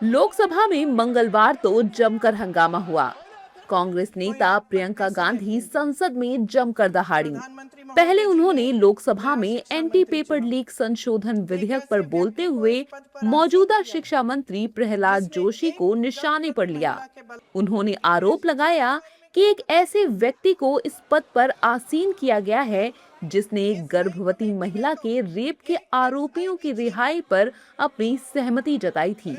लोकसभा में मंगलवार तो जमकर हंगामा हुआ। कांग्रेस नेता प्रियंका गांधी संसद में जमकर दहाड़ी। पहले उन्होंने लोकसभा में एंटी पेपर लीक संशोधन विधेयक पर बोलते हुए मौजूदा शिक्षा मंत्री प्रहलाद जोशी को निशाने पर लिया। उन्होंने आरोप लगाया कि एक ऐसे व्यक्ति को इस पद पर आसीन किया गया है जिसने एक गर्भवती महिला के रेप के आरोपियों की रिहाई पर अपनी सहमति जताई थी।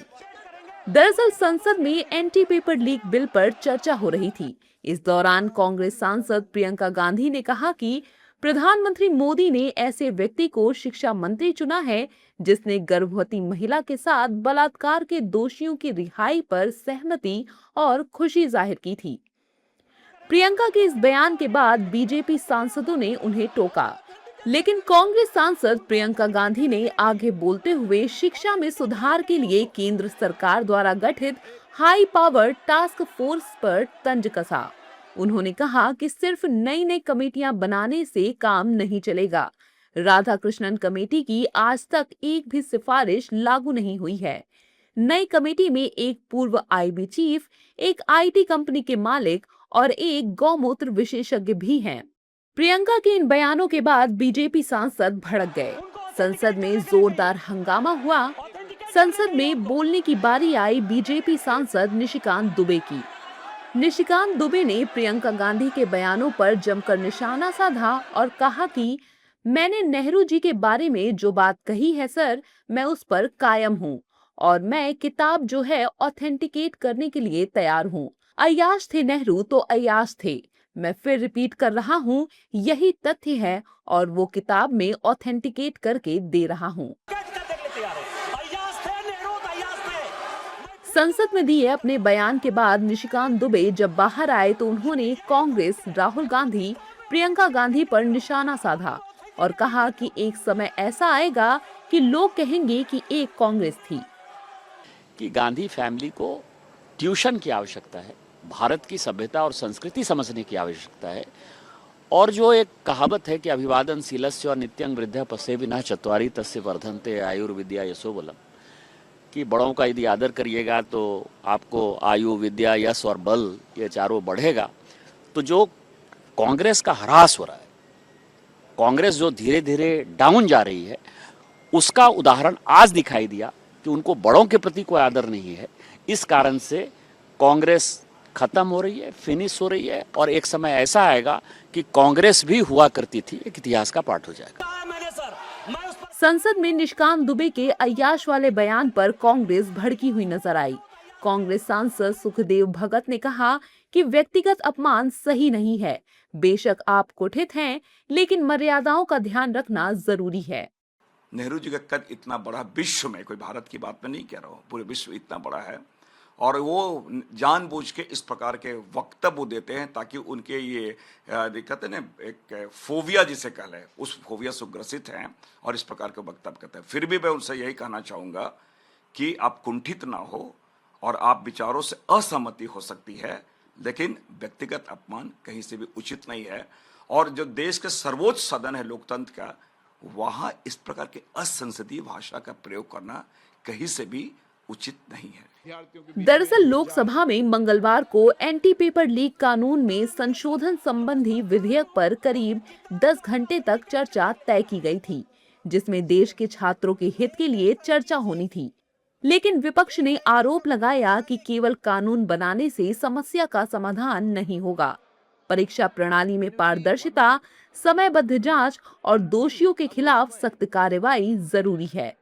दरअसल संसद में एंटी पेपर लीक बिल पर चर्चा हो रही थी। इस दौरान कांग्रेस सांसद प्रियंका गांधी ने कहा कि प्रधानमंत्री मोदी ने ऐसे व्यक्ति को शिक्षा मंत्री चुना है जिसने गर्भवती महिला के साथ बलात्कार के दोषियों की रिहाई पर सहमति और खुशी जाहिर की थी। प्रियंका के इस बयान के बाद बीजेपी सांसदों ने उन्हें टोका, लेकिन कांग्रेस सांसद प्रियंका गांधी ने आगे बोलते हुए शिक्षा में सुधार के लिए केंद्र सरकार द्वारा गठित हाई पावर टास्क फोर्स पर तंज कसा। उन्होंने कहा कि सिर्फ नई नई कमेटियां बनाने से काम नहीं चलेगा। राधाकृष्णन कमेटी की आज तक एक भी सिफारिश लागू नहीं हुई है। नई कमेटी में एक पूर्व आईबी चीफ, एक आईटी कंपनी के मालिक और एक गौमूत्र विशेषज्ञ भी हैं। प्रियंका के इन बयानों के बाद बीजेपी सांसद भड़क गए। संसद में जोरदार हंगामा हुआ। संसद में बोलने की बारी आई बीजेपी सांसद निशिकांत दुबे की। निशिकांत दुबे ने प्रियंका गांधी के बयानों पर जमकर निशाना साधा और कहा कि मैंने नेहरू जी के बारे में जो बात कही है सर, मैं उस पर कायम हूँ और मैं किताब जो है ऑथेंटिकेट करने के लिए तैयार हूँ। अय्याश थे नेहरू तो अय्याश थे। मैं फिर रिपीट कर रहा हूँ, यही तथ्य है और वो किताब में ऑथेंटिकेट करके दे रहा हूँ। संसद में दिए अपने बयान के बाद निशिकांत दुबे जब बाहर आए तो उन्होंने कांग्रेस, राहुल गांधी, प्रियंका गांधी पर निशाना साधा और कहा कि एक समय ऐसा आएगा कि लोग कहेंगे कि एक कांग्रेस थी। कि गांधी फैमिली को ट्यूशन की आवश्यकता है, भारत की सभ्यता और संस्कृति समझने की आवश्यकता है। और जो एक कहावत है कि अभिवादन शीलस्य और नित्यं वृद्धा पसेविना चत्वारि तस्य वर्धन्ते आयुर्विद्या यशोबलम, कि बड़ों का यदि आदर करिएगा तो आपको आयु, विद्या, यश और बल ये चारों बढ़ेगा। तो जो कांग्रेस का ह्रास हो रहा है, कांग्रेस जो धीरे धीरे डाउन जा रही है, उसका उदाहरण आज दिखाई दिया कि उनको बड़ों के प्रति कोई आदर नहीं है। इस कारण से कांग्रेस खत्म हो रही है, फिनिश हो रही है और एक समय ऐसा आएगा कि कांग्रेस भी हुआ करती थी एक इतिहास का पाठ हो जाएगा। संसद में निशिकांत दुबे के अय्याश वाले बयान पर कांग्रेस भड़की हुई नजर आई। कांग्रेस सांसद सुखदेव भगत ने कहा कि व्यक्तिगत अपमान सही नहीं है। बेशक आप कुठित हैं, लेकिन मर्यादाओं का ध्यान रखना जरूरी है। नेहरू जी का कद इतना बड़ा, विश्व में, कोई भारत की बात मैं नहीं कह रहा हूँ, पूरे विश्व इतना बड़ा है और वो जानबूझ के इस प्रकार के वक्तव्य देते हैं ताकि उनके ये दिक्कत है ना, एक फोबिया जिसे कह लें, उस फोबिया से ग्रसित हैं और इस प्रकार के वक्तव्य करते हैं। फिर भी मैं उनसे यही कहना चाहूँगा कि आप कुंठित ना हो और आप विचारों से असहमति हो सकती है, लेकिन व्यक्तिगत अपमान कहीं से भी उचित नहीं है। और जो देश के सर्वोच्च सदन है लोकतंत्र का, वहाँ इस प्रकार के असंसदीय भाषा का प्रयोग करना कहीं से भी उचित नहीं है। दरअसल लोकसभा में मंगलवार को एंटी पेपर लीक कानून में संशोधन संबंधी विधेयक पर करीब 10 घंटे तक चर्चा तय की गई थी, जिसमें देश के छात्रों के हित के लिए चर्चा होनी थी। लेकिन विपक्ष ने आरोप लगाया कि केवल कानून बनाने से समस्या का समाधान नहीं होगा। परीक्षा प्रणाली में पारदर्शिता, समयबद्ध जांच और दोषियों के खिलाफ सख्त कार्रवाई जरूरी है।